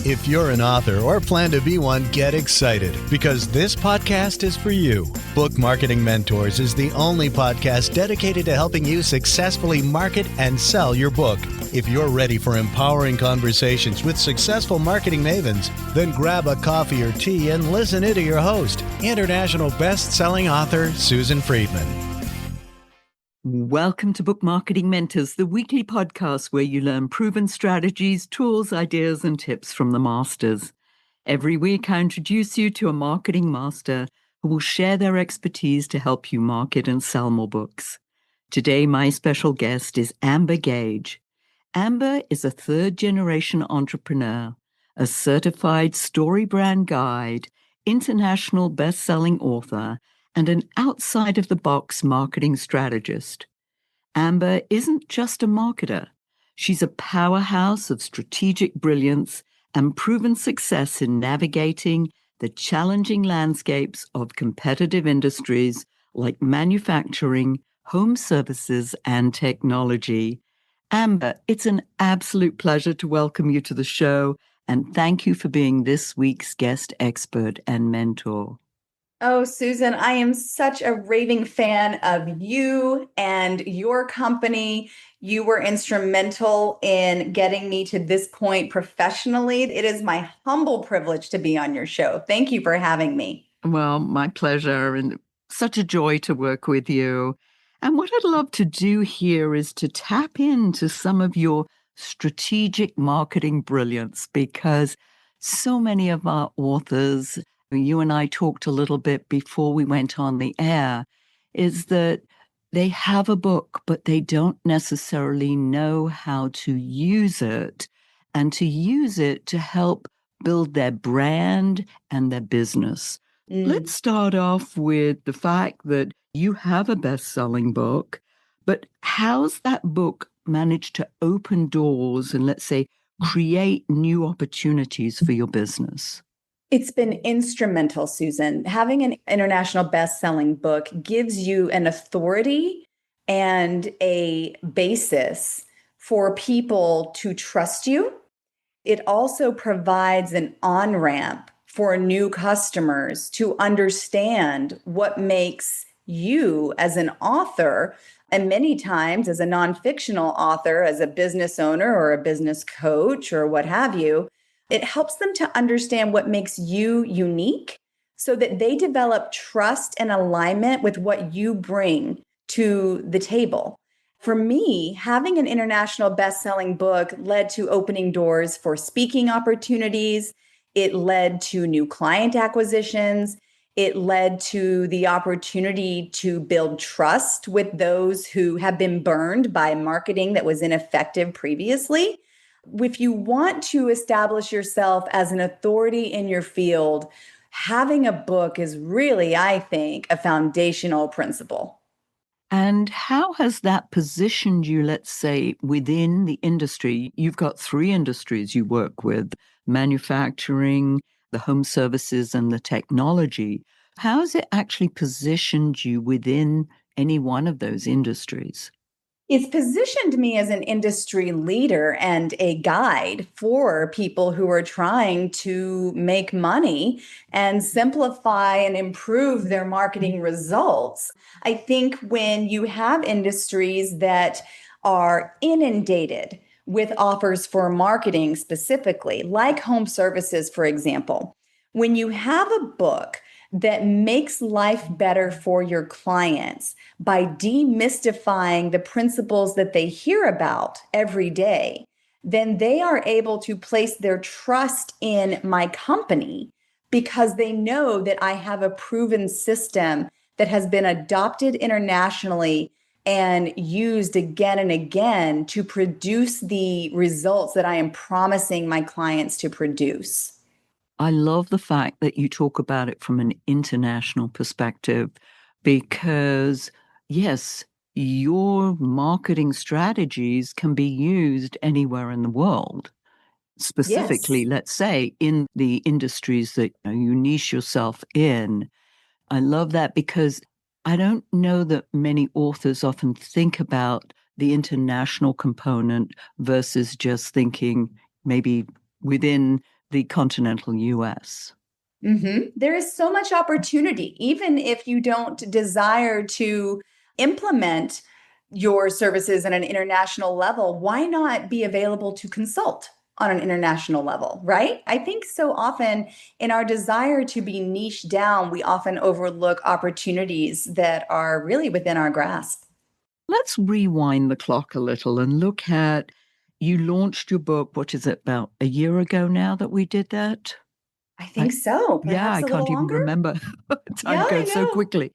If you're an author or plan to be one, get excited because this podcast is for you. Book Marketing Mentors is the only podcast dedicated to helping you successfully market and sell your book. If you're ready for empowering conversations with successful marketing mavens, then grab a coffee or tea and listen in to your host, international best-selling author Susan Friedman. Welcome to Book Marketing Mentors, the weekly podcast where you learn proven strategies, tools, ideas, and tips from the masters. Every week, I introduce you to a marketing master who will share their expertise to help you market and sell more books. Today, my special guest is Amber Gaige. Amber is a third-generation entrepreneur, a certified StoryBrand guide, international best-selling author, and an outside-of-the-box marketing strategist. Amber isn't just a marketer. She's a powerhouse of strategic brilliance and proven success in navigating the challenging landscapes of competitive industries like manufacturing, home services, and technology. Amber, it's an absolute pleasure to welcome you to the show, and thank you for being this week's guest expert and mentor. Oh, Susan, I am such a raving fan of you and your company. You were instrumental in getting me to this point professionally. It is my humble privilege to be on your show. Thank you for having me. Well, my pleasure, and such a joy to work with you. And what I'd love to do here is to tap into some of your strategic marketing brilliance, because so many of our authors, you and I talked a little bit before we went on the air, is that they have a book, but they don't necessarily know how to use it and to use it to help build their brand and their business. Let's start off with the fact that you have a best-selling book, but how's that book managed to open doors and, let's say, create new opportunities for your business? It's been instrumental, Susan. Having an international best-selling book gives you an authority and a basis for people to trust you. It also provides an on-ramp for new customers to understand what makes you as an author, and many times as a nonfictional author, as a business owner or a business coach or what have you. It helps them to understand what makes you unique so that they develop trust and alignment with what you bring to the table. For me, having an international best-selling book led to opening doors for speaking opportunities. It led to new client acquisitions. It led to the opportunity to build trust with those who have been burned by marketing that was ineffective previously. If you want to establish yourself as an authority in your field, having a book is really, I think, a foundational principle. And how has that positioned you, let's say, within the industry? You've got three industries you work with: manufacturing, the home services, and the technology. How has it actually positioned you within any one of those industries? It's positioned me as an industry leader and a guide for people who are trying to make money and simplify and improve their marketing results. I think when you have industries that are inundated with offers for marketing specifically, like home services, for example, when you have a book that makes life better for your clients by demystifying the principles that they hear about every day, then they are able to place their trust in my company because they know that I have a proven system that has been adopted internationally and used again and again to produce the results that I am promising my clients to produce. I love the fact that you talk about it from an international perspective because, yes, your marketing strategies can be used anywhere in the world. Specifically, Yes. let's say, in the industries that you niche yourself in. I love that because I don't know that many authors often think about the international component versus just thinking maybe within the continental US. There is so much opportunity, even if you don't desire to implement your services at an international level. Why not be available to consult on an international level, right? I think so often in our desire to be niche down, we often overlook opportunities that are really within our grasp. Let's rewind the clock a little and look at, you launched your book, what is it, about a year ago now that we did that? I think so, Yeah, perhaps I a little can't even longer. remember. Yeah, Time I goes so know. quickly.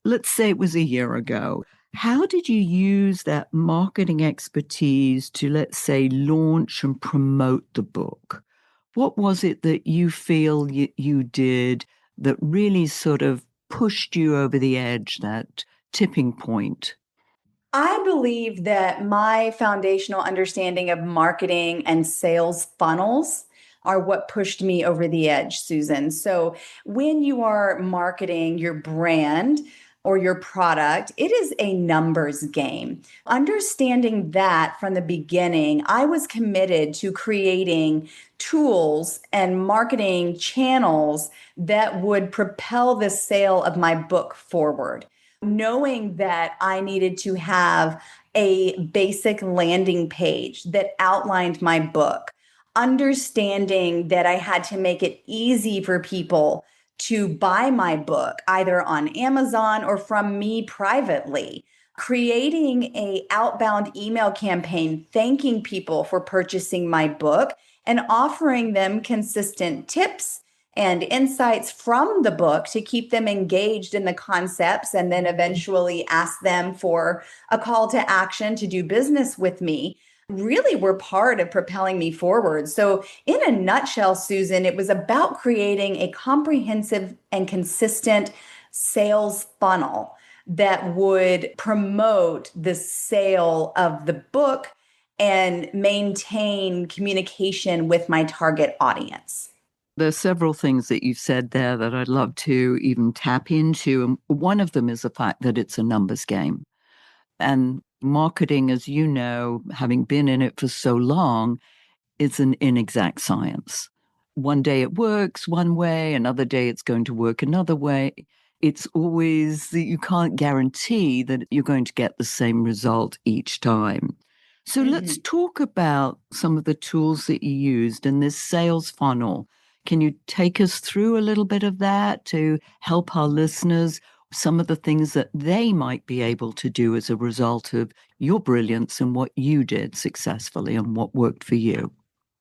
Let's say it was a year ago. How did you use that marketing expertise to, let's say, launch and promote the book? What was it that you feel you did that really sort of pushed you over the edge, that tipping point? I believe that my foundational understanding of marketing and sales funnels are what pushed me over the edge, Susan. So, when you are marketing your brand or your product, it is a numbers game. Understanding that from the beginning, I was committed to creating tools and marketing channels that would propel the sale of my book forward, knowing that I needed to have a basic landing page that outlined my book, understanding that I had to make it easy for people to buy my book either on Amazon or from me privately, creating a outbound email campaign thanking people for purchasing my book and offering them consistent tips and insights from the book to keep them engaged in the concepts, and then eventually ask them for a call to action to do business with me, really were part of propelling me forward. So, in a nutshell, Susan, it was about creating a comprehensive and consistent sales funnel that would promote the sale of the book and maintain communication with my target audience. There's several things that you've said there that I'd love to even tap into. And one of them is the fact that it's a numbers game. And marketing, as you know, having been in it for so long, it's an inexact science. One day it works one way, another day it's going to work another way. It's always that you can't guarantee that you're going to get the same result each time. So let's Mhm. talk about some of the tools that you used in this sales funnel. Can you take us through a little bit of that to help our listeners, some of the things that they might be able to do as a result of your brilliance and what you did successfully and what worked for you?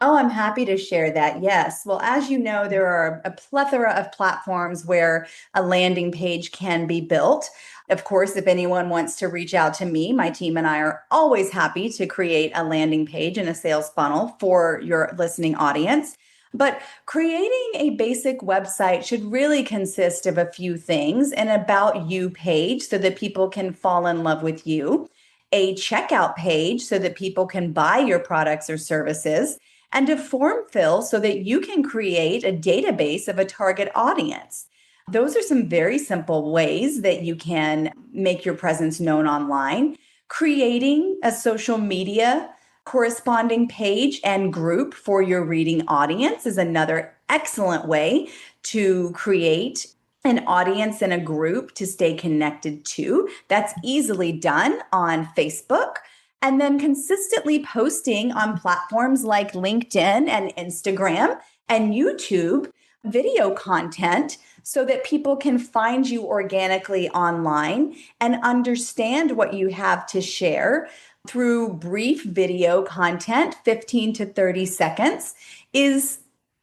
Oh, I'm happy to share that. Yes. Well, as you know, there are a plethora of platforms where a landing page can be built. Of course, if anyone wants to reach out to me, my team and I are always happy to create a landing page and a sales funnel for your listening audience. But creating a basic website should really consist of a few things: an about you page so that people can fall in love with you, a checkout page so that people can buy your products or services, and a form fill so that you can create a database of a target audience. Those are some very simple ways that you can make your presence known online. Creating a social media corresponding page and group for your reading audience is another excellent way to create an audience and a group to stay connected to. That's easily done on Facebook. And then consistently posting on platforms like LinkedIn and Instagram and YouTube video content so that people can find you organically online and understand what you have to share through brief video content. 15 to 30 seconds is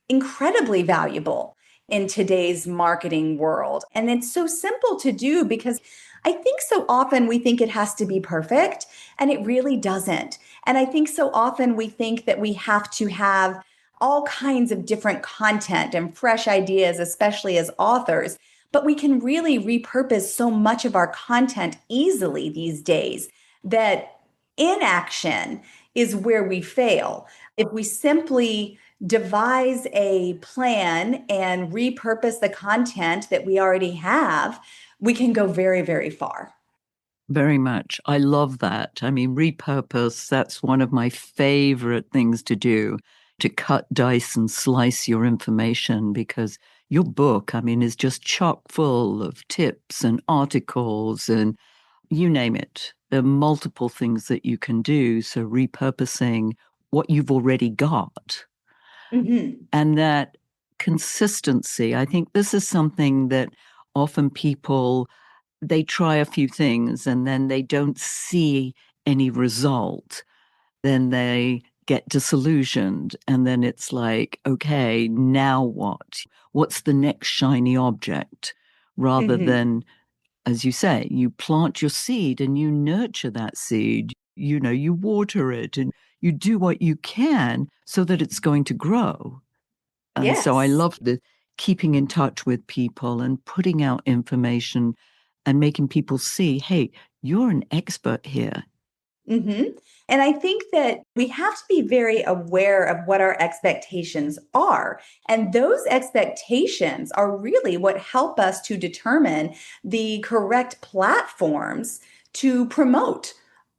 incredibly valuable in today's marketing world. And it's so simple to do because I think so often we think it has to be perfect, and it really doesn't. And I think so often we think that we have to have all kinds of different content and fresh ideas, especially as authors. But we can really repurpose so much of our content easily these days that inaction is where we fail. If we simply devise a plan and repurpose the content that we already have, we can go very, very far. Very much. I love that. I mean, repurpose, that's one of my favorite things to do. to cut, dice, and slice your information, because your book, I mean, is just chock full of tips and articles and you name it. There are multiple things that you can do. So repurposing what you've already got. Mm-hmm. And that consistency, I think this is something that often people, they try a few things and then they don't see any result. Then they get disillusioned. And then it's like, okay, now what? What's the next shiny object? Rather Mm-hmm. than, as you say, you plant your seed and you nurture that seed. You know, you water it and you do what you can so that it's going to grow. And so I Yes. love the keeping in touch with people and putting out information and making people see, hey, you're an expert here. Mm-hmm. And I think that we have to be very aware of what our expectations are. And those expectations are really what help us to determine the correct platforms to promote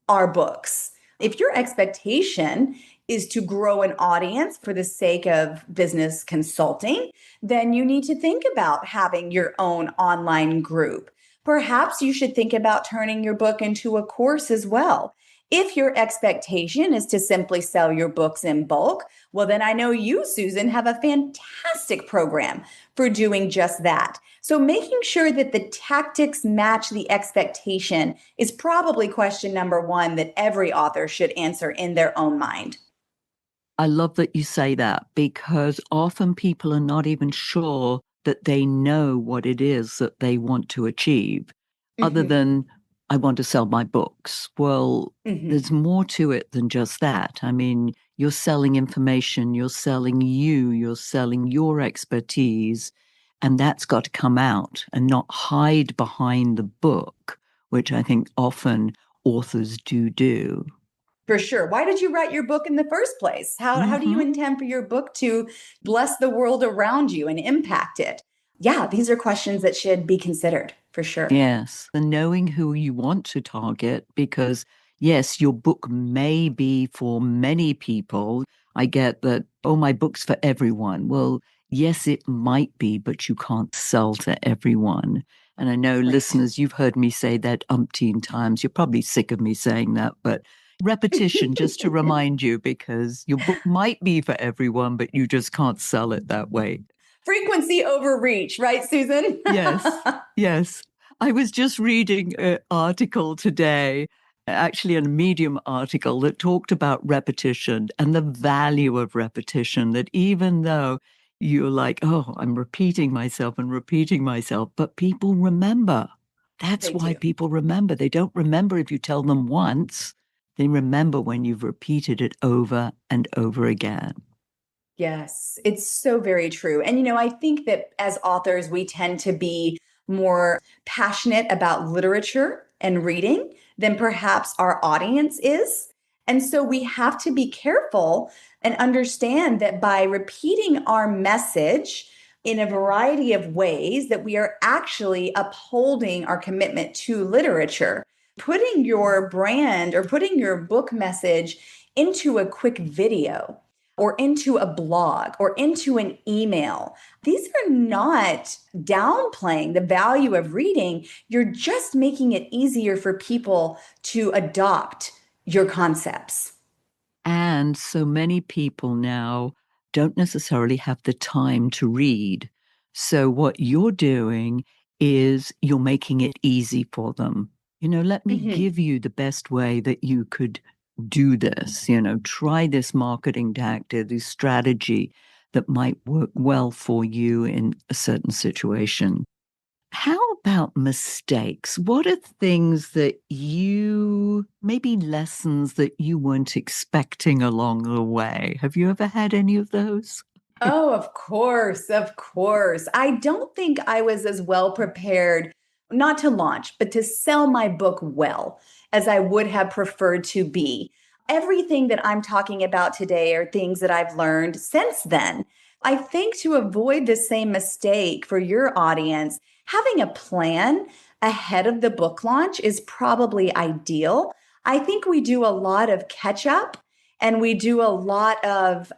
our books. If your expectation is to grow an audience for the sake of business consulting, then you need to think about having your own online group. Perhaps you should think about turning your book into a course as well. If your expectation is to simply sell your books in bulk, well, then I know you, Susan, have a fantastic program for doing just that. So making sure that the tactics match the expectation is probably question number one that every author should answer in their own mind. I love that you say that, because often people are not even sure that they know what it is that they want to achieve, other Mm-hmm. than, I want to sell my books. Well, Mm-hmm. there's more to it than just that. I mean, you're selling information, you're selling you're selling your expertise, and that's got to come out and not hide behind the book, which I think often authors do. For sure. Why did you write your book in the first place? How do you Mm-hmm. intend for your book to bless the world around you and impact it? Yeah, these are questions that should be considered for sure. Yes, and knowing who you want to target, because yes, your book may be for many people. I get that, oh, my book's for everyone. Well, yes, it might be, but you can't sell to everyone. And I know Right. listeners, you've heard me say that umpteen times. You're probably sick of me saying that, but repetition just to remind you, because your book might be for everyone, but you just can't sell it that way. Frequency overreach, right, Susan? Yes, yes. I was just reading an article today, actually a Medium article that talked about repetition and the value of repetition, that even though you're like, oh, I'm repeating myself, but people remember. That's They why do. people remember. They don't remember if you tell them once. They remember when you've repeated it over and over again. Yes, it's so very true. And, I think that as authors, we tend to be more passionate about literature and reading than perhaps our audience is. And so we have to be careful and understand that by repeating our message in a variety of ways, that we are actually upholding our commitment to literature. Putting your brand or putting your book message into a quick video or into a blog or into an email. These are not downplaying the value of reading. You're just making it easier for people to adopt your concepts. And so many people now don't necessarily have the time to read. So what you're doing is you're making it easy for them. Let me Mhm. give you the best way that you could do this. Try this marketing tactic, this strategy that might work well for you in a certain situation. How about mistakes? What are things that maybe lessons that you weren't expecting along the way? Have you ever had any of those? Oh, of course, of course. I don't think I was as well prepared, not to launch, but to sell my book well as I would have preferred to be. Everything that I'm talking about today are things that I've learned since then. I think to avoid the same mistake for your audience, having a plan ahead of the book launch is probably ideal. I think we do a lot of catch up and we do a lot of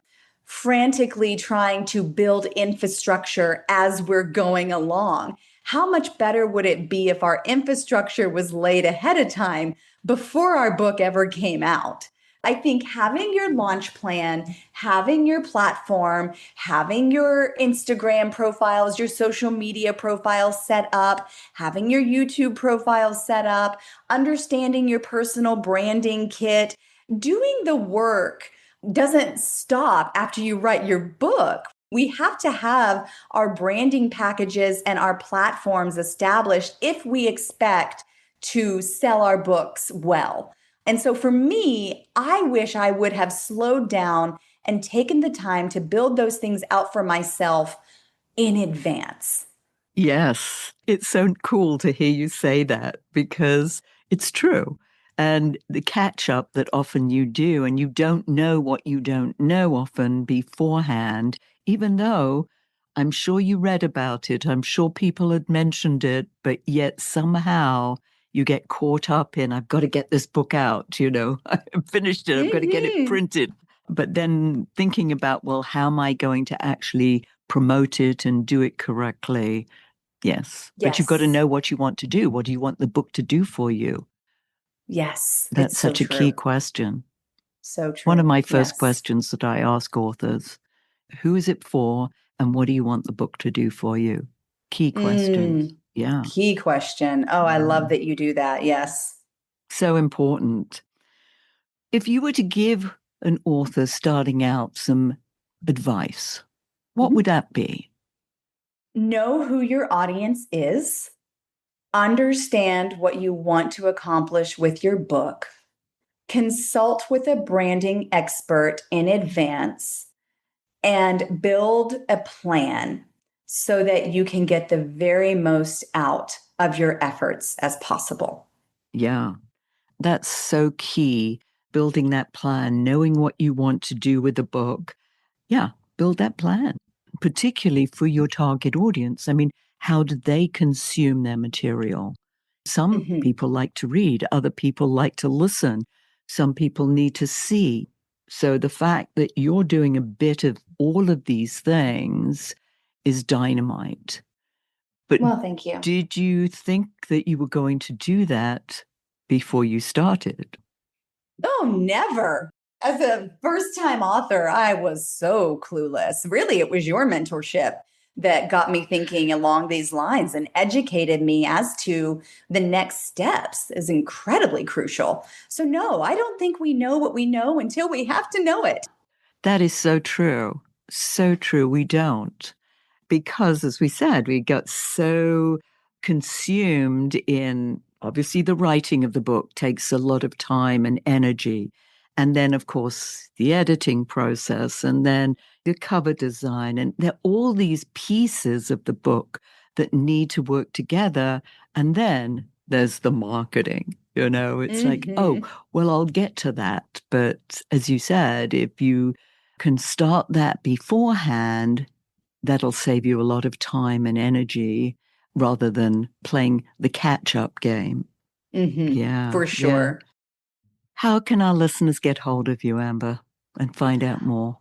frantically trying to build infrastructure as we're going along. How much better would it be if our infrastructure was laid ahead of time before our book ever came out? I think having your launch plan, having your platform, having your Instagram profiles, your social media profiles set up, having your YouTube profiles set up, understanding your personal branding kit, doing the work doesn't stop after you write your book. We have to have our branding packages and our platforms established if we expect to sell our books well. And so for me, I wish I would have slowed down and taken the time to build those things out for myself in advance. Yes, it's so cool to hear you say that because it's true. And the catch up that often you do, and you don't know what you don't know often beforehand, even though I'm sure you read about it, I'm sure people had mentioned it, but yet somehow you get caught up in, I've got to get this book out, I've finished it, I've got to get it printed. But then thinking about, well, how am I going to actually promote it and do it correctly? Yes. But you've got to Yes. know what you want to do. What do you want the book to do for you? Yes. That's It's so such a key true. question. So true. One of my first Yes. questions that I ask authors, who is it for and what do you want the book to do for you? Key questions. Yeah. Key question. Oh, I love that you do that. Yes. So important. If you were to give an author starting out some advice, what would that be? Know who your audience is. Understand what you want to accomplish with your book. Consult with a branding expert in advance and build a plan so that you can get the very most out of your efforts as possible. Yeah, that's so key. Building that plan, knowing what you want to do with the book. Yeah, build that plan, particularly for your target audience. I mean, how do they consume their material? Some people like to read, other people like to listen, some people need to see. So the fact that you're doing a bit of all of these things is dynamite. But Well, thank you. did you think that you were going to do that before you started? Oh, never. As a first time author, I was so clueless. Really, it was your mentorship that got me thinking along these lines and educated me as to the next steps is incredibly crucial. So, no, I don't think we know what we know until we have to know it. That is so true. So true. We don't. Because, as we said, we got so consumed in obviously the writing of the book takes a lot of time and energy. And then, of course, the editing process and then the cover design. And there are all these pieces of the book that need to work together. And then there's the marketing. It's like, oh, well, I'll get to that. But as you said, if you can start that beforehand, that'll save you a lot of time and energy rather than playing the catch-up game. Yeah, For yeah. sure. How can our listeners get hold of you, Amber, and find out more?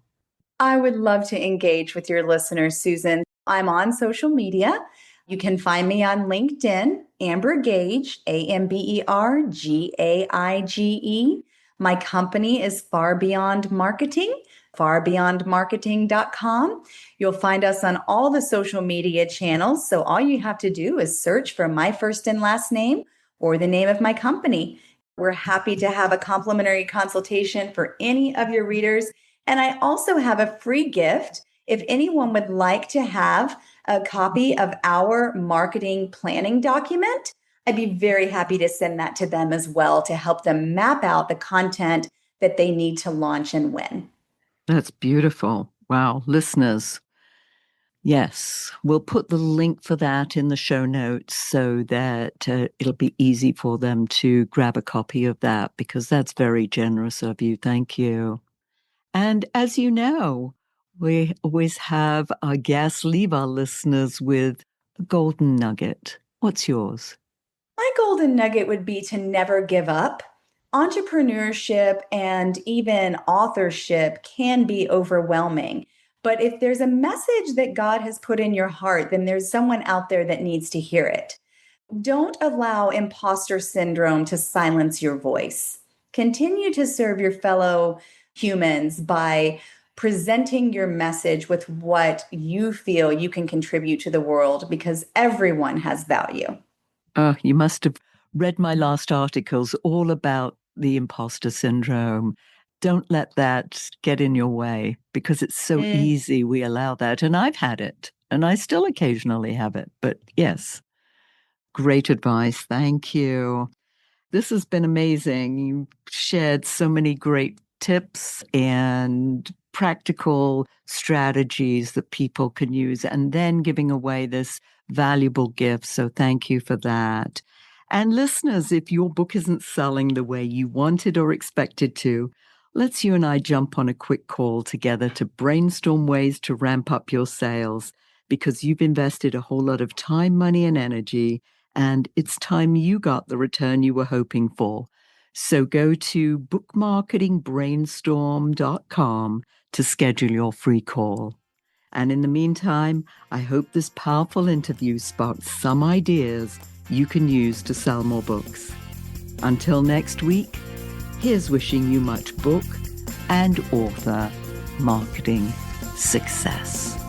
I would love to engage with your listeners, Susan. I'm on social media. You can find me on LinkedIn, Amber Gaige, AmberGaige. My company is Far Beyond Marketing, farbeyondmarketing.com. You'll find us on all the social media channels. So all you have to do is search for my first and last name or the name of my company. We're happy to have a complimentary consultation for any of your readers. And I also have a free gift. If anyone would like to have a copy of our marketing planning document, I'd be very happy to send that to them as well to help them map out the content that they need to launch and when. That's beautiful. Wow, listeners. Yes, we'll put the link for that in the show notes so that it'll be easy for them to grab a copy of that because that's very generous of you. Thank you. And as you know, we always have our guests leave our listeners with a golden nugget. What's yours? My golden nugget would be to never give up, entrepreneurship and even authorship can be overwhelming. But if there's a message that God has put in your heart, then there's someone out there that needs to hear it. Don't allow imposter syndrome to silence your voice. Continue to serve your fellow humans by presenting your message with what you feel you can contribute to the world, because everyone has value. Oh, you must have read my last articles all about the imposter syndrome. Don't let that get in your way, because it's so easy we allow that. And I've had it, and I still occasionally have it. But yes, great advice. Thank you. This has been amazing. You shared so many great tips and practical strategies that people can use, and then giving away this valuable gift. So thank you for that. And listeners, if your book isn't selling the way you wanted or expected to, let's you and I jump on a quick call together to brainstorm ways to ramp up your sales, because you've invested a whole lot of time, money, and energy, and it's time you got the return you were hoping for. So go to bookmarketingbrainstorm.com to schedule your free call. And in the meantime, I hope this powerful interview sparked some ideas you can use to sell more books. Until next week, here's wishing you much book and author marketing success.